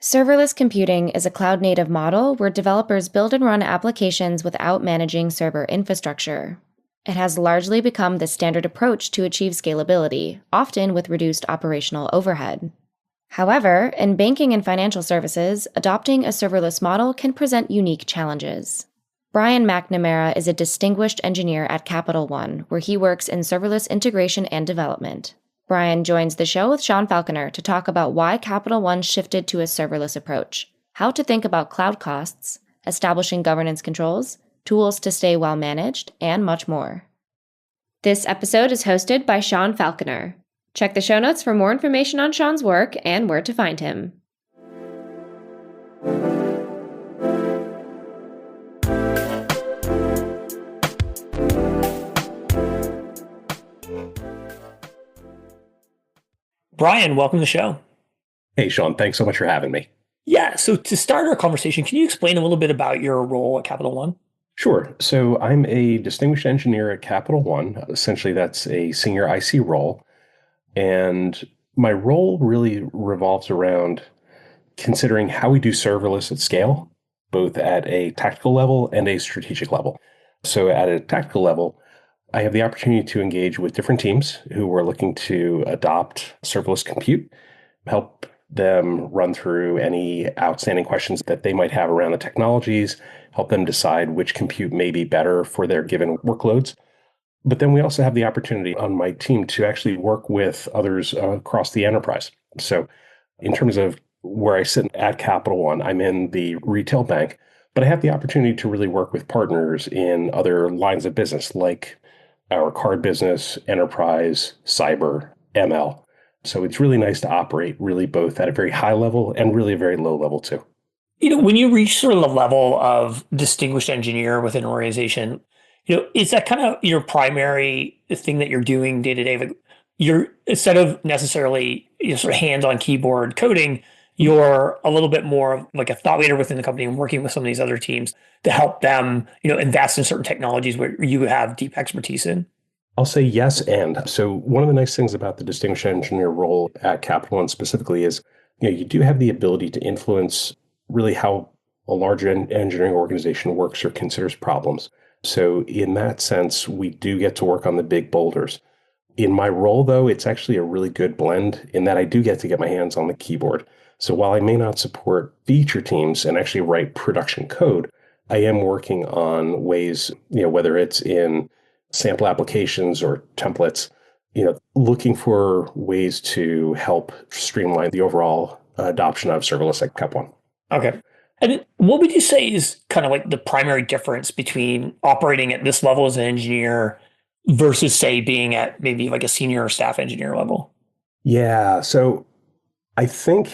Serverless computing is a cloud-native model where developers build and run applications without managing server infrastructure. It has largely become the standard approach to achieve scalability, often with reduced operational overhead. However, in banking and financial services, adopting a serverless model can present unique challenges. Brian McNamara is a distinguished engineer at Capital One, where he works in serverless integration and development. Brian joins the show with Sean Falconer to talk about why Capital One shifted to a serverless approach, how to think about cloud costs, establishing governance controls, tools to stay well managed, and much more. This episode is hosted by Sean Falconer. Check the show notes for more information on Sean's work and where to find him. Brian, welcome to the show. Hey, Sean, thanks so much for having me. Yeah, so to start our conversation, can you explain a little bit about your role at Capital One? Sure. So I'm a distinguished engineer at Capital One. Essentially, that's a senior IC role. And my role really revolves around considering how we do serverless at scale, both at a tactical level and a strategic level. So at a tactical level, I have the opportunity to engage with different teams who are looking to adopt serverless compute, help them run through any outstanding questions that they might have around the technologies, help them decide which compute may be better for their given workloads. But then we also have the opportunity on my team to actually work with others across the enterprise. So in terms of where I sit at Capital One, I'm in the retail bank, but I have the opportunity to really work with partners in other lines of business like our card business, enterprise, cyber, ML. So it's really nice to operate really both at a very high level and really a very low level too. When you reach sort of the level of distinguished engineer within an organization, is that kind of your primary thing that you're doing day to day? Like you're instead of necessarily sort of hands on keyboard coding, you're a little bit more of like a thought leader within the company and working with some of these other teams to help them, invest in certain technologies where you have deep expertise in. I'll say yes. And so one of the nice things about the distinguished engineer role at Capital One specifically is, you do have the ability to influence really how a large engineering organization works or considers problems. So in that sense, we do get to work on the big boulders. In my role, though, it's actually a really good blend in that I do get to get my hands on the keyboard. So while I may not support feature teams and actually write production code, I am working on ways, whether it's in sample applications or templates, looking for ways to help streamline the overall adoption of serverless at Cap One. Okay. And what would you say is kind of like the primary difference between operating at this level as an engineer versus, say, being at maybe like a senior or staff engineer level? Yeah. So I think,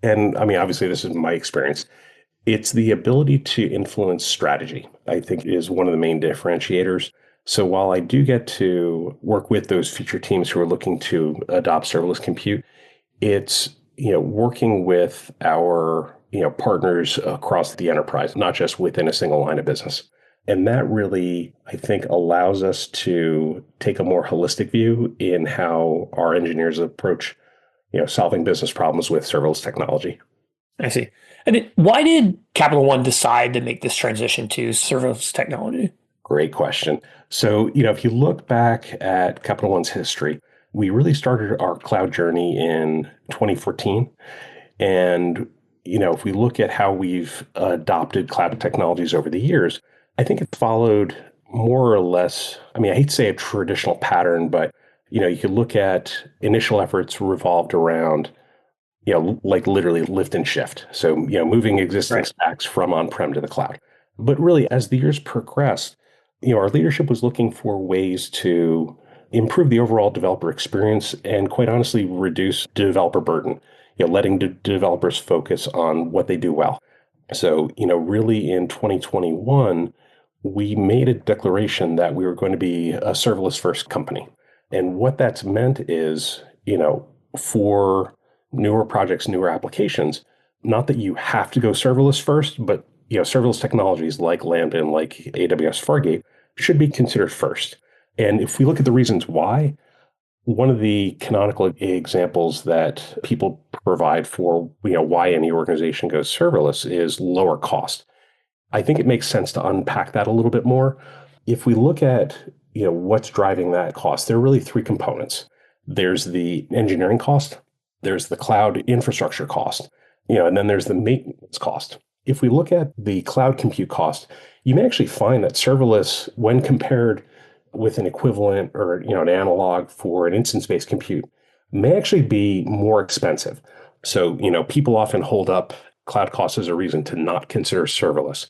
and I mean, obviously, this is my experience. It's the ability to influence strategy, I think, is one of the main differentiators. So while I do get to work with those feature teams who are looking to adopt serverless compute, it's, working with our, partners across the enterprise, not just within a single line of business. And that really, I think, allows us to take a more holistic view in how our engineers approach solving business problems with serverless technology. I see. And why did Capital One decide to make this transition to serverless technology? Great question. So, if you look back at Capital One's history, we really started our cloud journey in 2014. And, if we look at how we've adopted cloud technologies over the years, I think it followed more or less, I hate to say a traditional pattern, but you could look at initial efforts revolved around, like literally lift and shift. So, moving existing stacks from on-prem to the cloud. But really, as the years progressed, our leadership was looking for ways to improve the overall developer experience and quite honestly, reduce developer burden, letting developers focus on what they do well. So, really in 2021, we made a declaration that we were going to be a serverless first company. And what that's meant is, for newer projects, newer applications, not that you have to go serverless first, but serverless technologies like Lambda and like AWS Fargate should be considered first. And if we look at the reasons why, One of the canonical examples that people provide for, why any organization goes serverless is lower cost. I think it makes sense to unpack that a little bit more. If we look at, what's driving that cost, there are really three components. There's the engineering cost, there's the cloud infrastructure cost, and then there's the maintenance cost. If we look at the cloud compute cost, you may actually find that serverless, when compared with an equivalent or an analog for an instance-based compute, may actually be more expensive. So, people often hold up cloud costs as a reason to not consider serverless.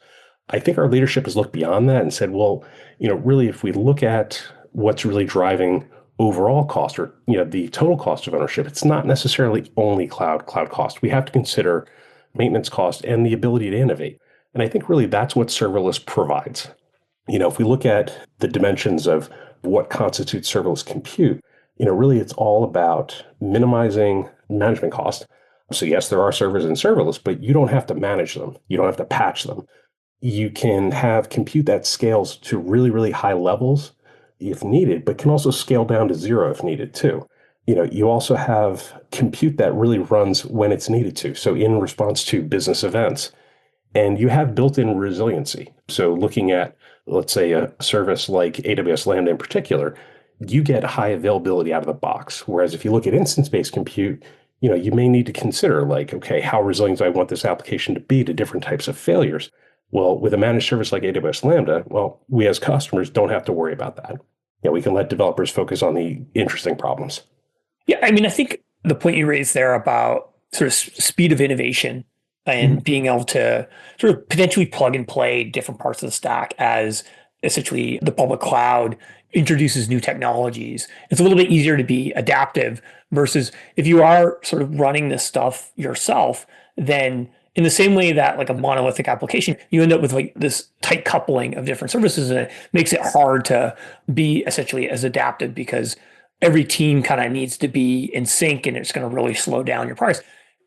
I think our leadership has looked beyond that and said, well, really, if we look at what's really driving overall cost or, the total cost of ownership, it's not necessarily only cloud cost. We have to consider maintenance cost and the ability to innovate. And I think really that's what serverless provides. If we look at the dimensions of what constitutes serverless compute, really it's all about minimizing management cost. So yes, there are servers in serverless, but you don't have to manage them. You don't have to patch them. You can have compute that scales to really, really high levels if needed, but can also scale down to zero if needed too. You also have compute that really runs when it's needed to. So in response to business events, and you have built-in resiliency. So looking at, let's say, a service like AWS Lambda in particular, you get high availability out of the box. Whereas if you look at instance-based compute, you may need to consider like, okay, how resilient do I want this application to be to different types of failures? Well, with a managed service like AWS Lambda, well, we as customers don't have to worry about that. We can let developers focus on the interesting problems. Yeah, I mean, I think the point you raised there about sort of speed of innovation and being able to sort of potentially plug and play different parts of the stack as essentially the public cloud introduces new technologies. It's a little bit easier to be adaptive versus if you are sort of running this stuff yourself, then in the same way that like a monolithic application, you end up with like this tight coupling of different services, and it makes it hard to be essentially as adaptive because every team kind of needs to be in sync, and it's going to really slow down your progress.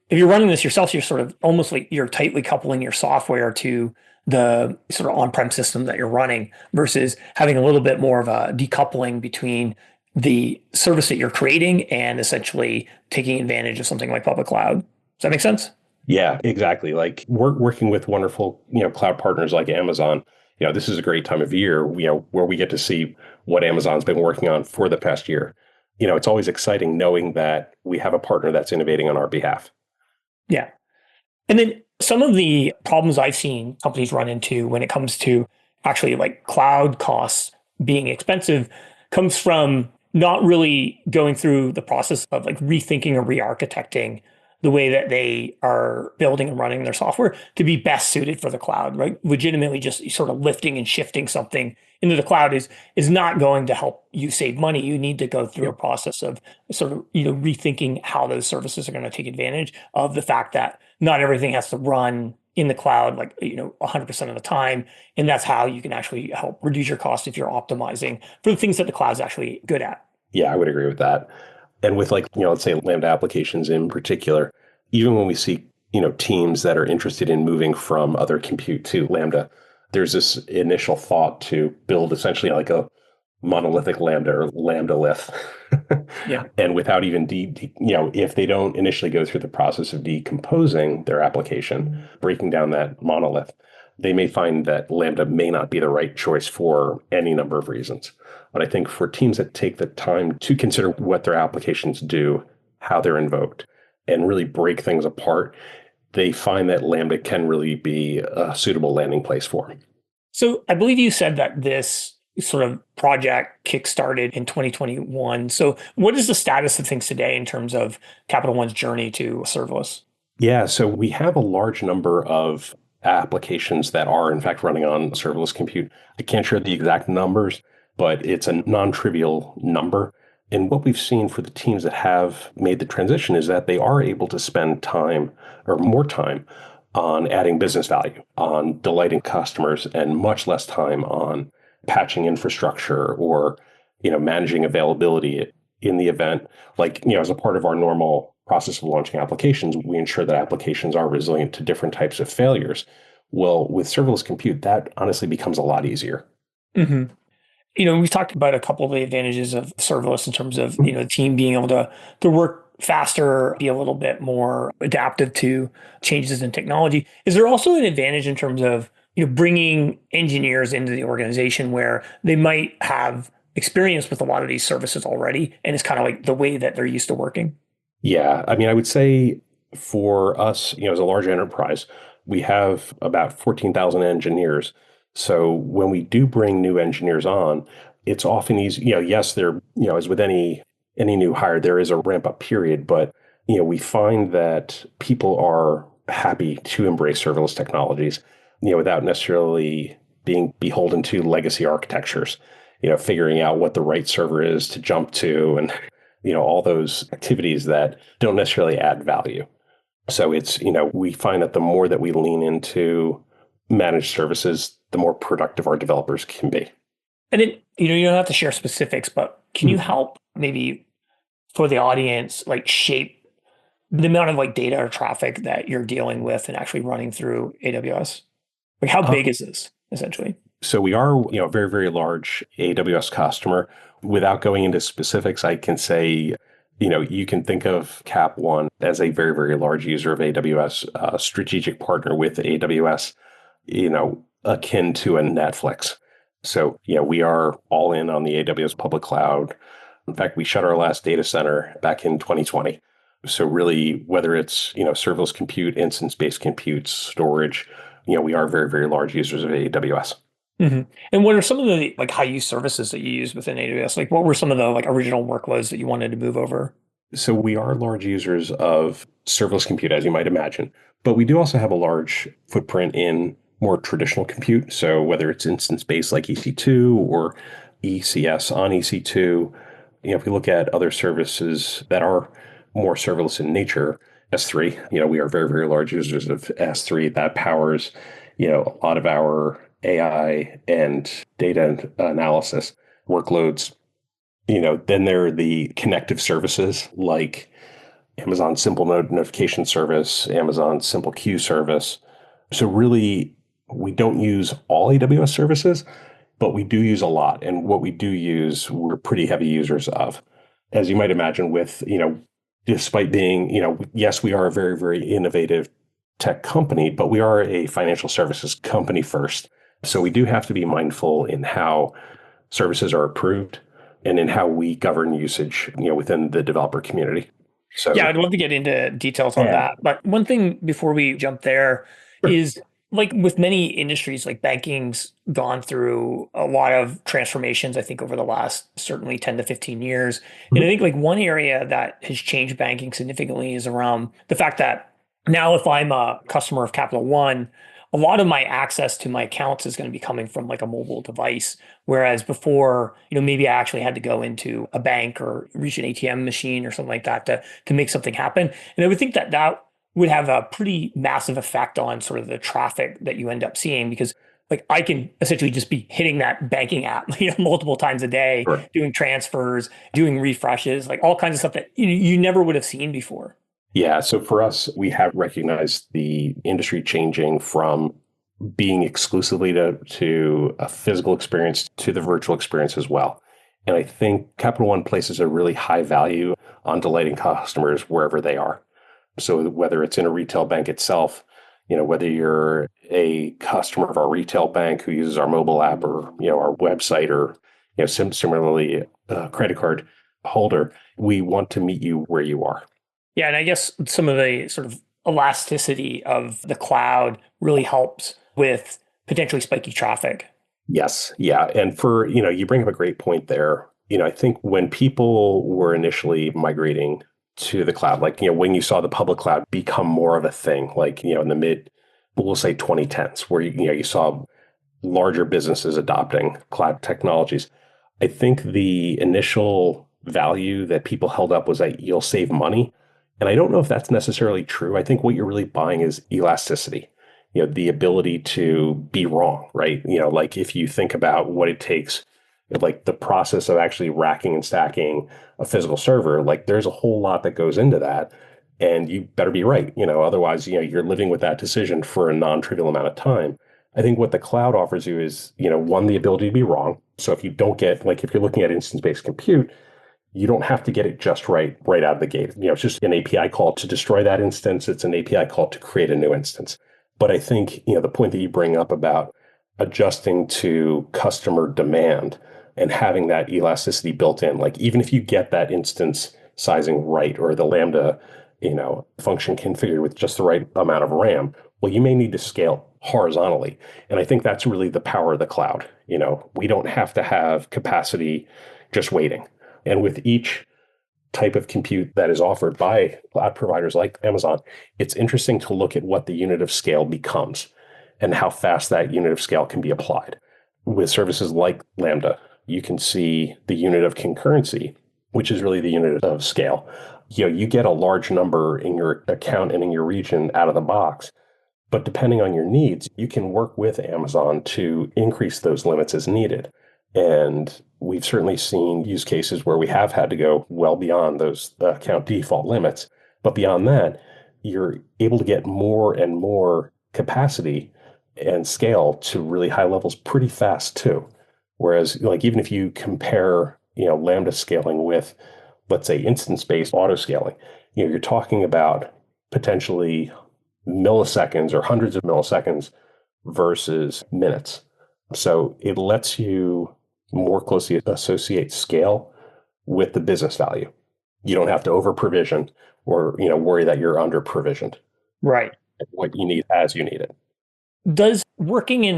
If you're running this yourself, you're sort of almost like you're tightly coupling your software to the sort of on-prem system that you're running versus having a little bit more of a decoupling between the service that you're creating and essentially taking advantage of something like public cloud. Does that make sense? Yeah, exactly. Like we're working with wonderful, cloud partners like Amazon. This is a great time of year, where we get to see what Amazon's been working on for the past year. It's always exciting knowing that we have a partner that's innovating on our behalf. Yeah. And then some of the problems I've seen companies run into when it comes to actually like cloud costs being expensive comes from not really going through the process of like rethinking or re-architecting the way that they are building and running their software to be best suited for the cloud, right? Legitimately just sort of lifting and shifting something into the cloud is not going to help you save money. You need to go through a process of sort of, rethinking how those services are going to take advantage of the fact that not everything has to run in the cloud, like, 100% of the time. And that's how you can actually help reduce your cost if you're optimizing for the things that the cloud's actually good at. Yeah, I would agree with that. And with like, let's say Lambda applications in particular, even when we see, teams that are interested in moving from other compute to Lambda, there's this initial thought to build essentially like a monolithic Lambda or Lambda-lith. Yeah. And without even, if they don't initially go through the process of decomposing their application, breaking down that monolith, they may find that Lambda may not be the right choice for any number of reasons. But I think for teams that take the time to consider what their applications do, how they're invoked, and really break things apart, they find that Lambda can really be a suitable landing place for them. So I believe you said that this sort of project kickstarted in 2021. So what is the status of things today in terms of Capital One's journey to serverless? Yeah, so we have a large number of applications that are in fact running on serverless compute. I can't share the exact numbers, but it's a non-trivial number. And what we've seen for the teams that have made the transition is that they are able to spend time or more time on adding business value, on delighting customers, and much less time on patching infrastructure or, managing availability in the event. Like, as a part of our normal process of launching applications, we ensure that applications are resilient to different types of failures. Well, with serverless compute, that honestly becomes a lot easier. Mm-hmm. We've talked about a couple of the advantages of serverless in terms of, Mhm. the team being able to work faster, be a little bit more adaptive to changes in technology. Is there also an advantage in terms of, bringing engineers into the organization where they might have experience with a lot of these services already, and it's kind of like the way that they're used to working? Yeah, I mean, I would say for us, as a large enterprise, we have about 14,000 engineers. So when we do bring new engineers on, it's often easy, yes, there, as with any new hire, there is a ramp up period, but we find that people are happy to embrace serverless technologies, without necessarily being beholden to legacy architectures, figuring out what the right server is to jump to and all those activities that don't necessarily add value. So it's, we find that the more that we lean into managed services, the more productive our developers can be. And then, you don't have to share specifics, but can you Mhm. help maybe for the audience, like shape the amount of like data or traffic that you're dealing with and actually running through AWS? Like how Uh, big is this essentially? so we are, a very, very large AWS customer. Without going into specifics, I can say, you can think of Cap One as a very, very large user of AWS, strategic partner with AWS, akin to a Netflix. So, we are all in on the AWS public cloud. In fact, we shut our last data center back in 2020. So really, whether it's, serverless compute, instance-based compute, storage, we are very, very large users of AWS. Hmm. And what are some of the like high use services that you use within AWS? Like what were some of the like original workloads that you wanted to move over? So we are large users of serverless compute, as you might imagine, but we do also have a large footprint in more traditional compute. So whether it's instance-based like EC2 or ECS on EC2, if we look at other services that are more serverless in nature, S3, we are very, very large users of S3 that powers, a lot of our AI and data analysis workloads. Then there are the connective services like Amazon Simple Node Notification Service, Amazon Simple Queue Service. So really, we don't use all AWS services, but we do use a lot. And what we do use, we're pretty heavy users of. As you might imagine, with, despite being, yes, we are a very, very innovative tech company, but we are a financial services company first. So we do have to be mindful in how services are approved and in how we govern usage, within the developer community. Yeah, So, I'd love to get into details on yeah. that. But one thing before we jump there Sure. is like with many industries, like banking's gone through a lot of transformations, I think, over the last certainly 10 to 15 years. And I Mhm. think like one area that has changed banking significantly is around the fact that now if I'm a customer of Capital One, a lot of my access to my accounts is going to be coming from like a mobile device. Whereas before, maybe I actually had to go into a bank or reach an ATM machine or something like that to make something happen. And I would think that that would have a pretty massive effect on sort of the traffic that you end up seeing because like I can essentially just be hitting that banking app, multiple times a day, Sure. doing transfers, doing refreshes, like all kinds of stuff that you never would have seen before. Yeah. So for us, we have recognized the industry changing from being exclusively to a physical experience to the virtual experience as well. And I think Capital One places a really high value on delighting customers wherever they are. So whether it's in a retail bank itself, whether you're a customer of our retail bank who uses our mobile app or, our website or, similarly a credit card holder, we want to meet you where you are. Yeah, and I guess some of the sort of elasticity of the cloud really helps with potentially spiky traffic. Yes. Yeah. And for, you bring up a great point there. I think when people were initially migrating to the cloud, like, when you saw the public cloud become more of a thing, like, in the we'll say 2010s, where, you saw larger businesses adopting cloud technologies. I think the initial value that people held up was that you'll save money. And I don't know if that's necessarily true. I think what you're really buying is elasticity, the ability to be wrong, right? Like if you think about what it takes, like the process of actually racking and stacking a physical server, like there's a whole lot that goes into that. And you better be right. Otherwise, you're living with that decision for a non-trivial amount of time. I think what the cloud offers you is, one, the ability to be wrong. So if you don't get, like, if you're looking at instance-based compute, you don't have to get it just right out of the gate. It's just an API call to destroy that instance. It's an API call to create a new instance. But I think, the point that you bring up about adjusting to customer demand and having that elasticity built in, like even if you get that instance sizing right or the Lambda, function configured with just the right amount of RAM, well, you may need to scale horizontally. And I think that's really the power of the cloud. We don't have to have capacity just waiting. And with each type of compute that is offered by cloud providers like Amazon, it's interesting to look at what the unit of scale becomes and how fast that unit of scale can be applied. With services like Lambda, you can see the unit of concurrency, which is really the unit of scale. You get a large number in your account and in your region out of the box, but depending on your needs, you can work with Amazon to increase those limits as needed. And we've certainly seen use cases where we have had to go well beyond those account default limits. But beyond that, you're able to get more and more capacity and scale to really high levels pretty fast too. Whereas, like, even if you compare, Lambda scaling with, let's say, instance-based auto scaling, you're talking about potentially milliseconds or hundreds of milliseconds versus minutes. So it lets you more closely associate scale with the business value. You don't have to over provision or worry that you're under provisioned. Right. What you need as you need it. Does working in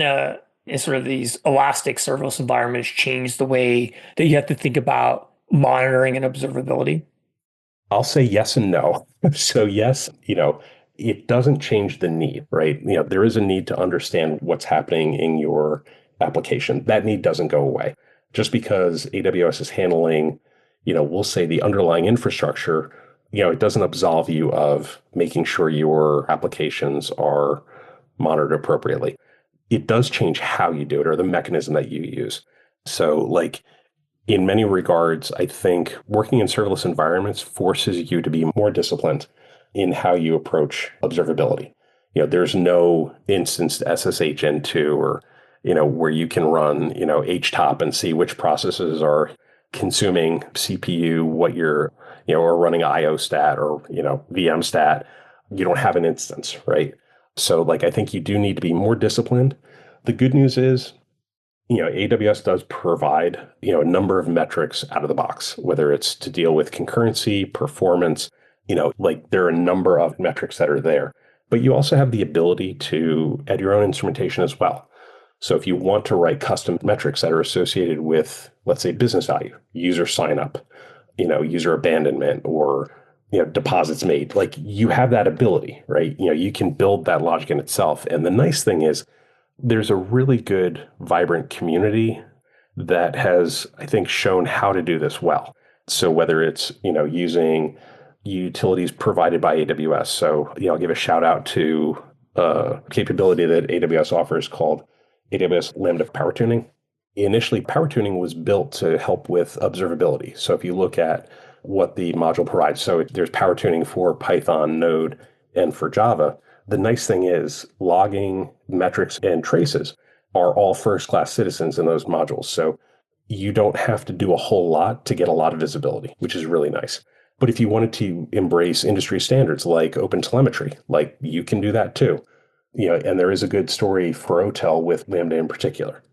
sort of these elastic serverless environments change the way that you have to think about monitoring and observability? I'll say yes and no. So yes, it doesn't change the need, right? There is a need to understand what's happening in your application. That need doesn't go away. Just because AWS is handling, we'll say the underlying infrastructure, it doesn't absolve you of making sure your applications are monitored appropriately. It does change how you do it or the mechanism that you use. So like in many regards, I think working in serverless environments forces you to be more disciplined in how you approach observability. There's no instanced SSH into or, where you can run, HTOP and see which processes are consuming CPU, what you're, or running IO stat or, VM stat. You don't have an instance, right? So like, I think you do need to be more disciplined. The good news is, AWS does provide, a number of metrics out of the box, whether it's to deal with concurrency, performance, like there are a number of metrics that are there. But you also have the ability to add your own instrumentation as well. So if you want to write custom metrics that are associated with, let's say, business value, user sign up, user abandonment, or deposits made, like you have that ability, right? You can build that logic in itself. And the nice thing is there's a really good, vibrant community that has, I think, shown how to do this well. So whether it's, using utilities provided by AWS. So, I'll give a shout out to a capability that AWS offers called AWS Lambda Power Tuning. Initially, power tuning was built to help with observability. So if you look at what the module provides, so there's power tuning for Python, Node, and for Java. The nice thing is logging, metrics, and traces are all first-class citizens in those modules. So you don't have to do a whole lot to get a lot of visibility, which is really nice. But if you wanted to embrace industry standards like OpenTelemetry, like you can do that too. And there is a good story for OTel with Lambda in particular.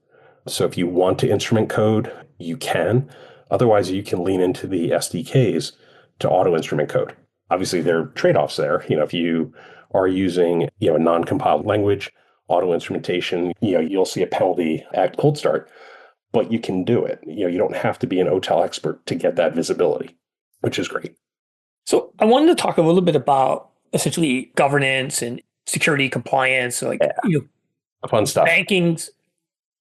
So if you want to instrument code, you can. Otherwise, you can lean into the SDKs to auto instrument code. Obviously, there are trade-offs there. If you are using a non-compiled language, auto instrumentation, you'll see a penalty at cold start, but you can do it. You don't have to be an OTel expert to get that visibility, which is great. So I wanted to talk a little bit about essentially governance and security compliance. So Fun stuff. Banking's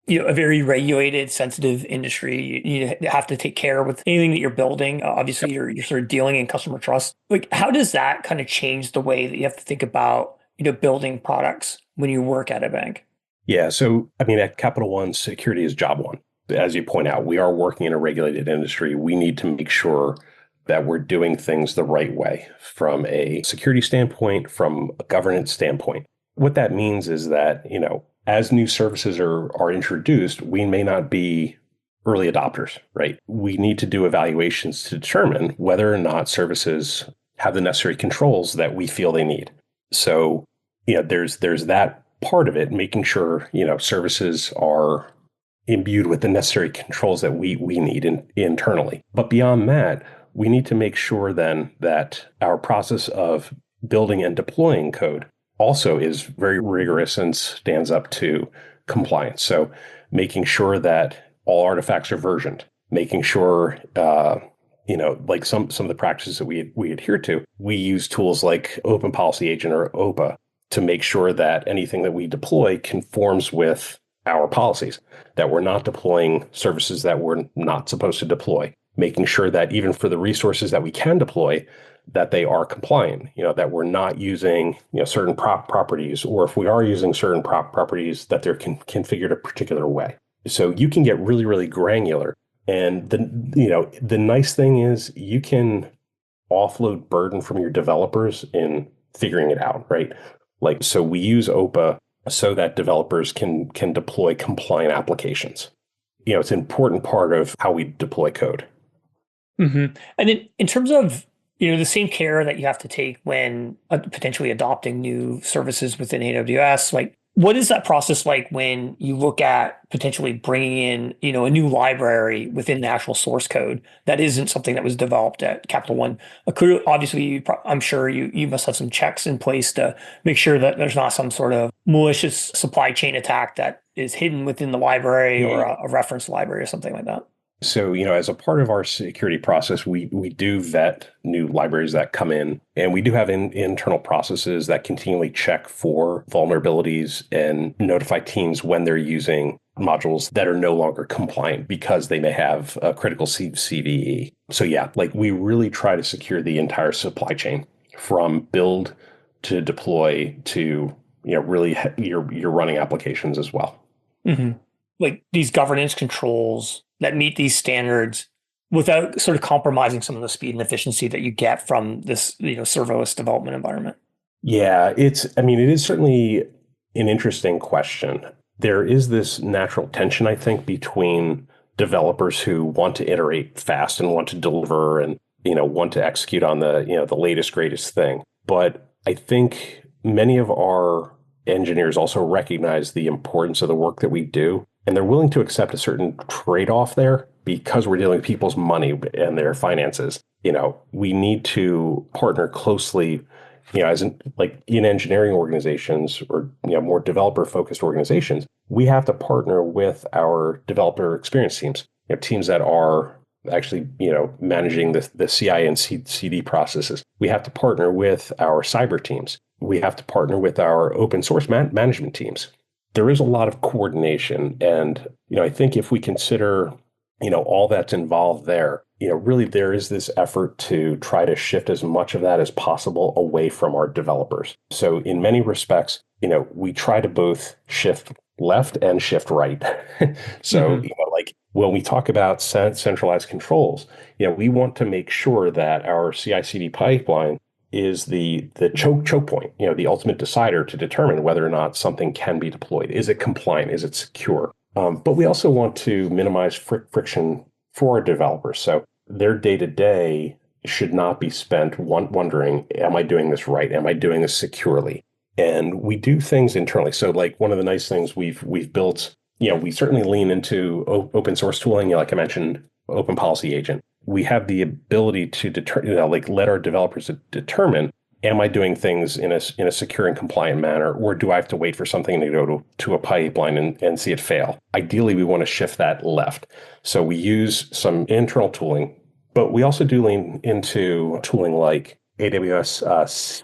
a very regulated, sensitive industry. You have to take care with anything that you're building. Obviously, you're sort of dealing in customer trust. Like, how does that kind of change the way that you have to think about building products when you work at a bank? Yeah. So, at Capital One, security is job one. As you point out, we are working in a regulated industry. We need to make sure that we're doing things the right way from a security standpoint, from a governance standpoint. What that means is that, as new services are introduced, we may not be early adopters, right? We need to do evaluations to determine whether or not services have the necessary controls that we feel they need. So, there's that part of it, making sure, services are imbued with the necessary controls that we need internally. But beyond that, we need to make sure then that our process of building and deploying code also is very rigorous and stands up to compliance. So making sure that all artifacts are versioned, making sure, like some of the practices that we adhere to, we use tools like Open Policy Agent or OPA to make sure that anything that we deploy conforms with our policies, that we're not deploying services that we're not supposed to deploy, making sure that even for the resources that we can deploy, that they are compliant, that we're not using, certain properties, or if we are using certain properties, that they're configured a particular way. So you can get really, really granular. And the nice thing is you can offload burden from your developers in figuring it out, right? Like, so we use OPA so that developers can deploy compliant applications. It's an important part of how we deploy code. Mm-hmm. And then in terms of, the same care that you have to take when potentially adopting new services within AWS, like what is that process like when you look at potentially bringing in, a new library within the actual source code that isn't something that was developed at Capital One? Obviously, I'm sure you must have some checks in place to make sure that there's not some sort of malicious supply chain attack that is hidden within the library or a reference library or something like that. So, as a part of our security process, we do vet new libraries that come in, and we do have internal processes that continually check for vulnerabilities and notify teams when they're using modules that are no longer compliant because they may have a critical CVE. So yeah, like we really try to secure the entire supply chain from build to deploy to, really you're running applications as well. Mm-hmm. Like these governance controls that meet these standards without sort of compromising some of the speed and efficiency that you get from this, serverless development environment? Yeah, it is certainly an interesting question. There is this natural tension, I think, between developers who want to iterate fast and want to deliver and, want to execute on the latest, greatest thing. But I think many of our engineers also recognize the importance of the work that we do, and they're willing to accept a certain trade-off there because we're dealing with people's money and their finances. We need to partner closely, as in engineering organizations or, more developer-focused organizations. We have to partner with our developer experience teams, teams that are actually, managing the CI and CD processes. We have to partner with our cyber teams. We have to partner with our open source management teams. There is a lot of coordination. And, I think if we consider, all that's involved there, really there is this effort to try to shift as much of that as possible away from our developers. So in many respects, we try to both shift left and shift right. So, like when we talk about centralized controls, we want to make sure that our CI/CD pipeline is the choke point, the ultimate decider to determine whether or not something can be deployed. Is it compliant? Is it secure? But we also want to minimize friction for our developers. So their day-to-day should not be spent wondering, am I doing this right? Am I doing this securely? And we do things internally. So like one of the nice things we've built, we certainly lean into open source tooling, like I mentioned, Open Policy Agent. We have the ability to let our developers determine, am I doing things in a secure and compliant manner, or do I have to wait for something to go to a pipeline and see it fail? Ideally, we want to shift that left. So we use some internal tooling, but we also do lean into tooling like AWS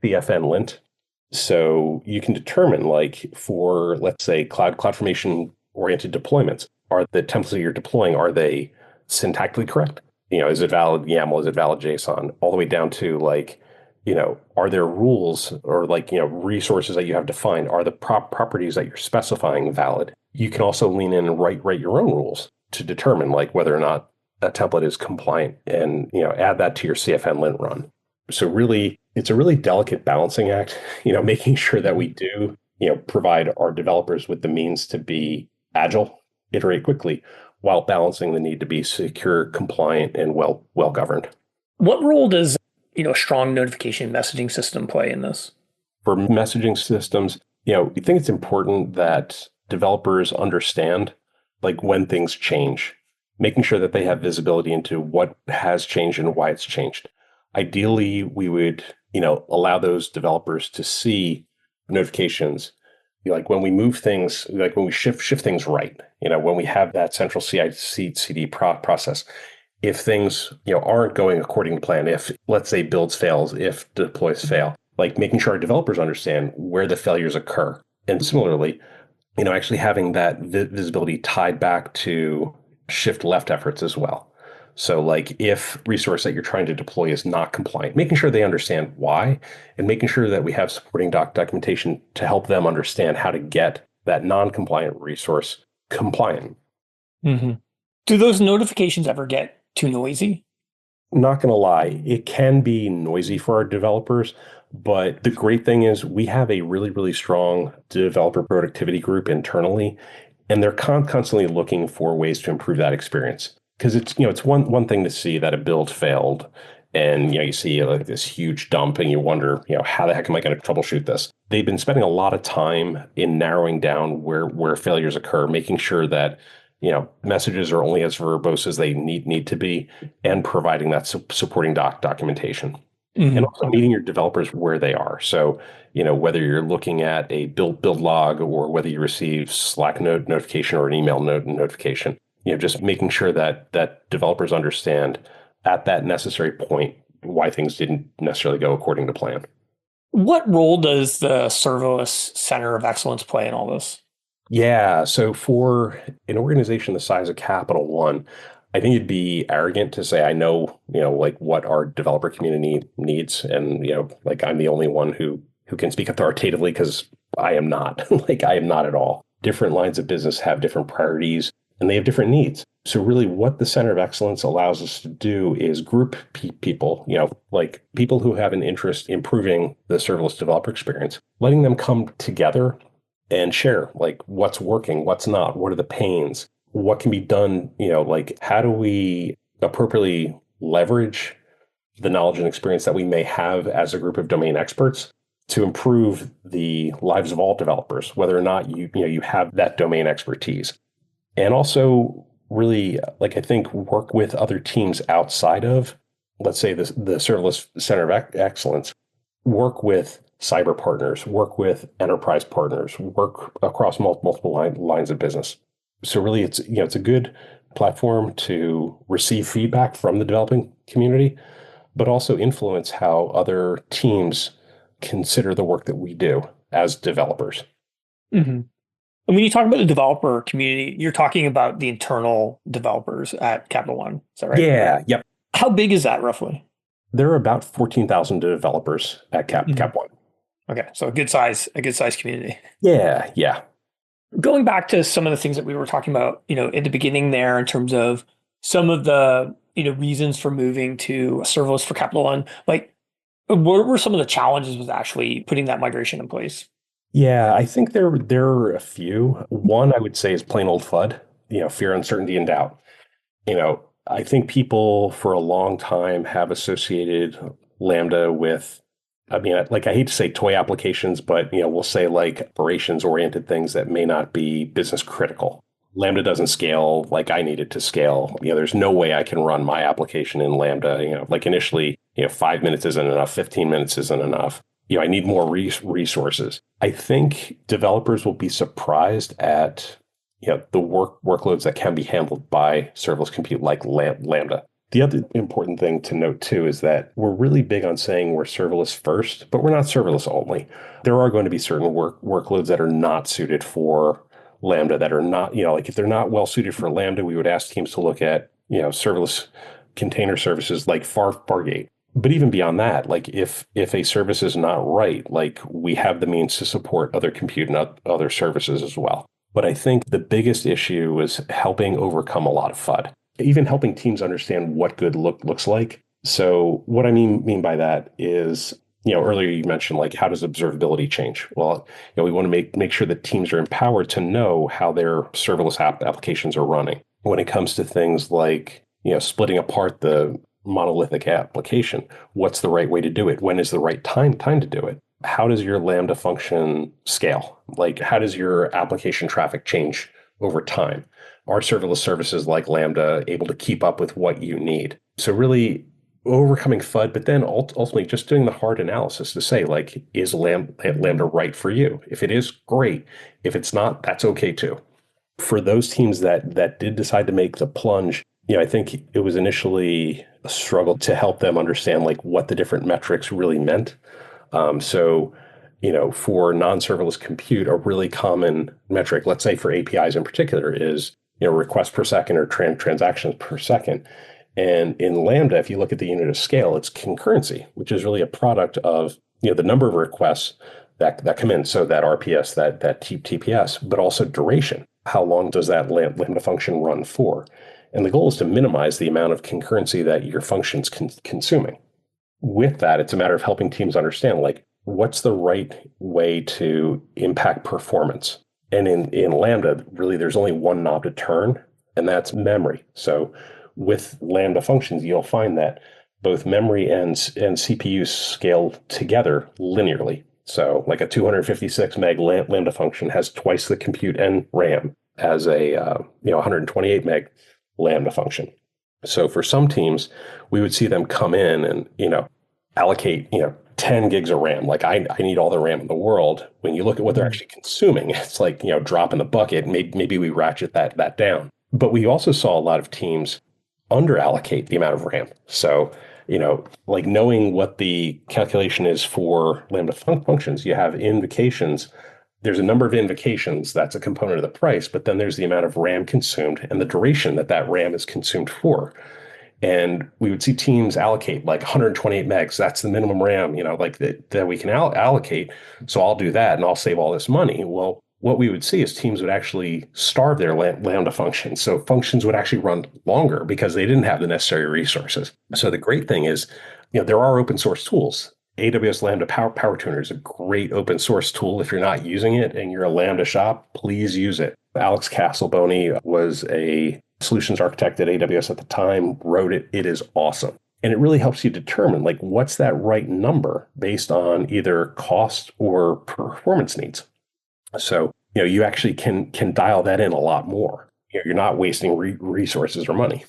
CFN lint. So you can determine, like for, let's say, CloudFormation oriented deployments, are the templates that you're deploying, are they syntactically correct? Is it valid YAML? Is it valid JSON? All the way down to like, are there rules or like, resources that you have defined? Are the properties that you're specifying valid? You can also lean in and write your own rules to determine like whether or not a template is compliant and, add that to your CFN lint run. So really, it's a really delicate balancing act, making sure that we do provide our developers with the means to be agile, iterate quickly, while balancing the need to be secure, compliant, and well governed. What role does a strong notification messaging system play in this? For messaging systems, we think it's important that developers understand like when things change, making sure that they have visibility into what has changed and why it's changed. Ideally, we would, allow those developers to see notifications, like when we move things, like when we shift things right, when we have that central CI/CD process. If things, aren't going according to plan, if let's say builds fails, if deploys fail, like making sure our developers understand where the failures occur. And similarly, actually having that visibility tied back to shift left efforts as well. So like if resource that you're trying to deploy is not compliant, making sure they understand why and making sure that we have supporting documentation to help them understand how to get that non-compliant resource compliant. Mm-hmm. Do those notifications ever get too noisy? Not going to lie, it can be noisy for our developers, but the great thing is we have a really, really strong developer productivity group internally, and they're constantly looking for ways to improve that experience. Because it's one thing to see that a build failed, and you see like this huge dump, and you wonder, how the heck am I going to troubleshoot this? They've been spending a lot of time in narrowing down where failures occur, making sure that messages are only as verbose as they need to be, and providing that supporting documentation. Mm-hmm. And also meeting your developers where they are. So, whether you're looking at a build log or whether you receive Slack notification or an email notification, just making sure that developers understand at that necessary point why things didn't necessarily go according to plan. What role does the serverless center of excellence play in all this? Yeah. So for an organization the size of Capital One, I think it'd be arrogant to say I know, like what our developer community needs. And, like I'm the only one who can speak authoritatively because I am not. Like I am not at all. Different lines of business have different priorities and they have different needs. So really what the Center of Excellence allows us to do is group people, like people who have an interest in improving the serverless developer experience, letting them come together and share like what's working, what's not, what are the pains, what can be done, like how do we appropriately leverage the knowledge and experience that we may have as a group of domain experts to improve the lives of all developers, whether or not you have that domain expertise. And also really, like I think, work with other teams outside of, let's say, the Serverless Center of Excellence, work with cyber partners, work with enterprise partners, work across multiple lines of business. So really, it's a good platform to receive feedback from the developing community, but also influence how other teams consider the work that we do as developers. Mm-hmm. And when you talk about the developer community, you're talking about the internal developers at Capital One. Is that right? Yeah. Yep. How big is that roughly? There are about 14,000 developers at Cap One. Okay, so a good size community. Yeah, yeah. Going back to some of the things that we were talking about, at the beginning there, in terms of some of the reasons for moving to serverless for Capital One, like what were some of the challenges with actually putting that migration in place? Yeah, I think there are a few. One I would say is plain old FUD, fear, uncertainty, and doubt. I think people for a long time have associated Lambda with, I hate to say toy applications, but we'll say like operations oriented things that may not be business critical. Lambda doesn't scale like I need it to scale. There's no way I can run my application in Lambda. Like initially, 5 minutes isn't enough, 15 minutes isn't enough. I need more resources. I think developers will be surprised at the workloads that can be handled by serverless compute like Lambda. The other important thing to note too is that we're really big on saying we're serverless first, but we're not serverless only. There are going to be certain workloads that are not suited for Lambda, that are not, like if they're not well suited for Lambda, we would ask teams to look at, serverless container services like Fargate. But even beyond that, like if a service is not right, like we have the means to support other compute and other services as well. But I think the biggest issue was helping overcome a lot of FUD, even helping teams understand what good looks like. So what I mean by that is, earlier you mentioned like how does observability change? Well, we want to make sure that teams are empowered to know how their serverless applications are running. When it comes to things like, splitting apart the monolithic application, what's the right way to do it? When is the right time to do it? How does your Lambda function scale? Like, how does your application traffic change over time? Are serverless services like Lambda able to keep up with what you need? So really overcoming FUD, but then ultimately just doing the hard analysis to say, like, is Lambda right for you? If it is, great. If it's not, that's okay too. For those teams that did decide to make the plunge, I think it was initially a struggle to help them understand like what the different metrics really meant. So, for non-serverless compute, a really common metric, let's say for APIs in particular, is requests per second or transactions per second. And in Lambda, if you look at the unit of scale, it's concurrency, which is really a product of the number of requests that come in. So that RPS, that TPS, but also duration. How long does that Lambda function run for? And the goal is to minimize the amount of concurrency that your function's consuming. With that, it's a matter of helping teams understand like what's the right way to impact performance. And in Lambda, really, there's only one knob to turn, and that's memory. So with Lambda functions, you'll find that both memory and CPU scale together linearly. So like a 256 meg Lambda function has twice the compute and RAM as a 128 meg Lambda function. So for some teams, we would see them come in and allocate 10 gigs of RAM. Like I need all the RAM in the world. When you look at what they're actually consuming, it's like drop in the bucket. Maybe we ratchet that down. But we also saw a lot of teams under allocate the amount of RAM. So like knowing what the calculation is for Lambda functions, you have invocations. There's a number of invocations that's a component of the price, but then there's the amount of RAM consumed and the duration that RAM is consumed for. And we would see teams allocate like 128 megs. That's the minimum RAM, like that we can allocate. So I'll do that and I'll save all this money. Well, what we would see is teams would actually starve their Lambda functions. So functions would actually run longer because they didn't have the necessary resources. So the great thing is, there are open source tools. AWS Lambda Power Tuner is a great open source tool. If you're not using it and you're a Lambda shop, please use it. Alex Castleboney was a solutions architect at AWS at the time, wrote it. It is awesome. And it really helps you determine like what's that right number based on either cost or performance needs. So, you actually can dial that in a lot more. You're not wasting resources or money.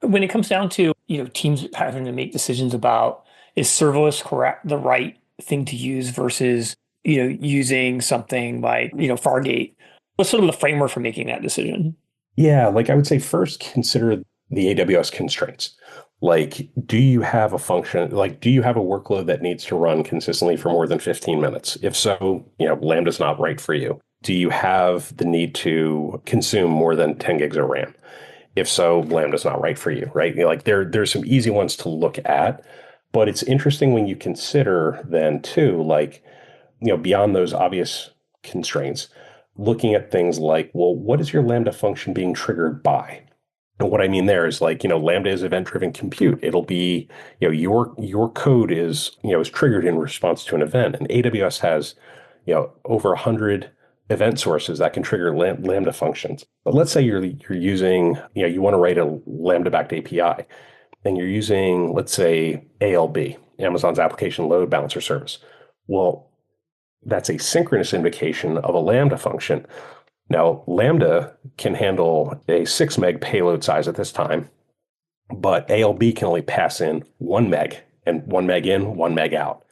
When it comes down to, teams having to make decisions about is serverless correct the right thing to use versus, using something like, Fargate, what's sort of the framework for making that decision? Yeah, like I would say first consider the AWS constraints. Like, do you have a function, like, do you have a workload that needs to run consistently for more than 15 minutes? If so, Lambda's not right for you. Do you have the need to consume more than 10 gigs of RAM? If so, Lambda's not right for you, right? Like there's some easy ones to look at, but it's interesting when you consider then too, like, beyond those obvious constraints, looking at things like, well, what is your Lambda function being triggered by? And what I mean there is like, Lambda is event-driven compute. It'll be, your code is triggered in response to an event. And AWS has, over 100 event sources that can trigger Lambda functions. But let's say you're using, you want to write a Lambda-backed API, and you're using, let's say, ALB, Amazon's Application Load Balancer Service. Well, that's a synchronous invocation of a Lambda function. Now, Lambda can handle a 6 meg payload size at this time, but ALB can only pass in 1 meg, and 1 meg in, 1 meg out.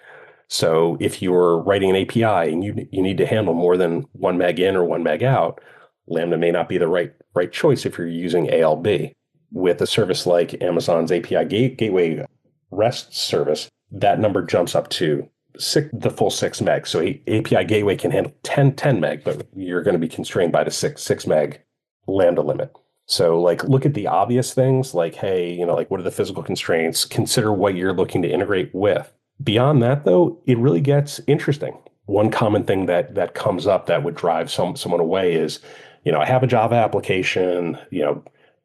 So if you're writing an API and you need to handle more than 1 meg in or 1 meg out, Lambda may not be the right choice if you're using ALB. With a service like Amazon's API Gateway REST service, that number jumps up to the full 6 meg. So API Gateway can handle 10 meg, but you're going to be constrained by the 6 meg Lambda limit. So like look at the obvious things like, hey, like what are the physical constraints? Consider what you're looking to integrate with. Beyond that, though, it really gets interesting. One common thing that comes up that would drive someone away is, I have a Java application,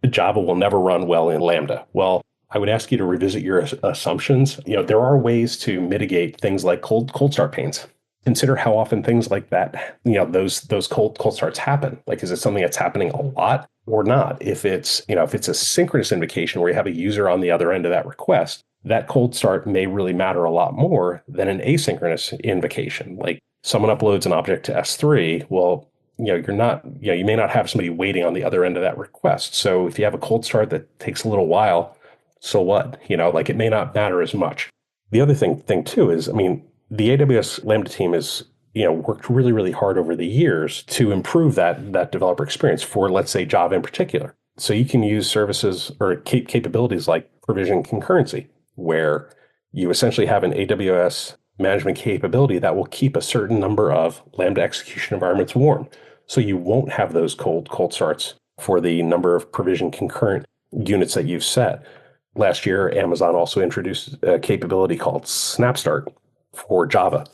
Java will never run well in Lambda. Well, I would ask you to revisit your assumptions. There are ways to mitigate things like cold start pains. Consider how often things like that, those cold starts happen. Like, is it something that's happening a lot or not? If it's a synchronous invocation where you have a user on the other end of that request, that cold start may really matter a lot more than an asynchronous invocation. Like, someone uploads an object to S3. Well, you may not have somebody waiting on the other end of that request. So if you have a cold start that takes a little while, so what? Like, it may not matter as much. The other thing too is, the AWS Lambda team is, worked really, really hard over the years to improve that developer experience for, let's say, Java in particular. So you can use services or capabilities like provision concurrency, where you essentially have an AWS management capability that will keep a certain number of Lambda execution environments warm. So you won't have those cold starts for the number of provision concurrent units that you've set. Last year, Amazon also introduced a capability called SnapStart for Java.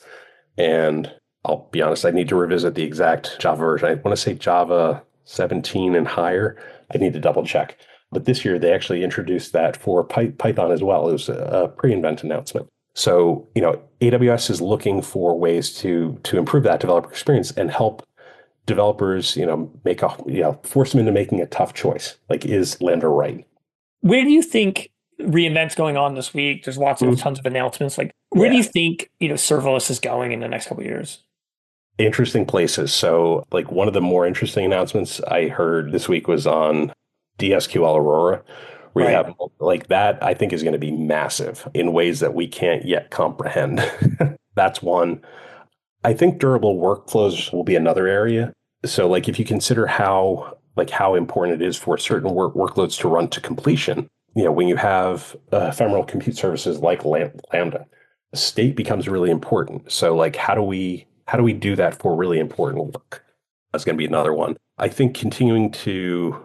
And I'll be honest, I need to revisit the exact Java version. I want to say Java 17 and higher. I need to double check. But this year, they actually introduced that for Python as well. It was a pre-invent announcement. So, AWS is looking for ways to improve that developer experience and help developers, force them into making a tough choice. Like, is Lambda right? Where do you think reInvent's going on this week? There's tons of announcements. Like, where do you think, serverless is going in the next couple of years? Interesting places. So, like, one of the more interesting announcements I heard this week was on DSQL Aurora, where you have, like, that I think is going to be massive in ways that we can't yet comprehend. That's one. I think durable workflows will be another area. So, like, if you consider how important it is for certain workloads to run to completion, when you have ephemeral compute services like Lambda, state becomes really important. So, like, how do we do that for really important work? That's going to be another one. I think continuing to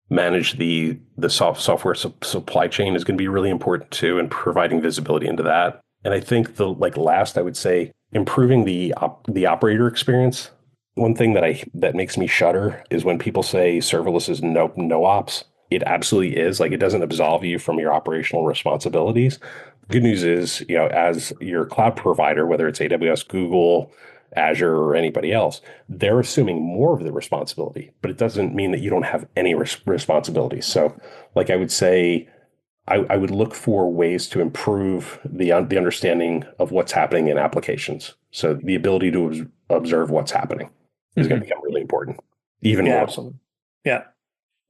manage the software supply chain is going to be really important too, and providing visibility into that. And I think last, I would say improving the operator experience. One thing that makes me shudder is when people say serverless is no ops. It absolutely is. Like, it doesn't absolve you from your operational responsibilities. The good news is, as your cloud provider, whether it's AWS, Google, Azure, or anybody else, they're assuming more of the responsibility, but it doesn't mean that you don't have any responsibilities. So, like, I would say, I would look for ways to improve the understanding of what's happening in applications. So the ability to observe what's happening is going to become really important, even more. Absolutely. Yeah.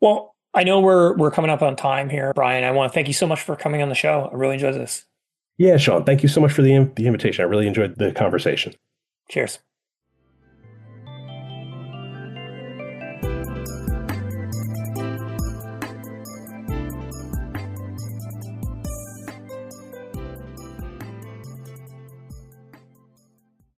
Well, I know we're coming up on time here, Brian. I want to thank you so much for coming on the show. I really enjoyed this. Yeah, Sean, thank you so much for the invitation. I really enjoyed the conversation. Cheers.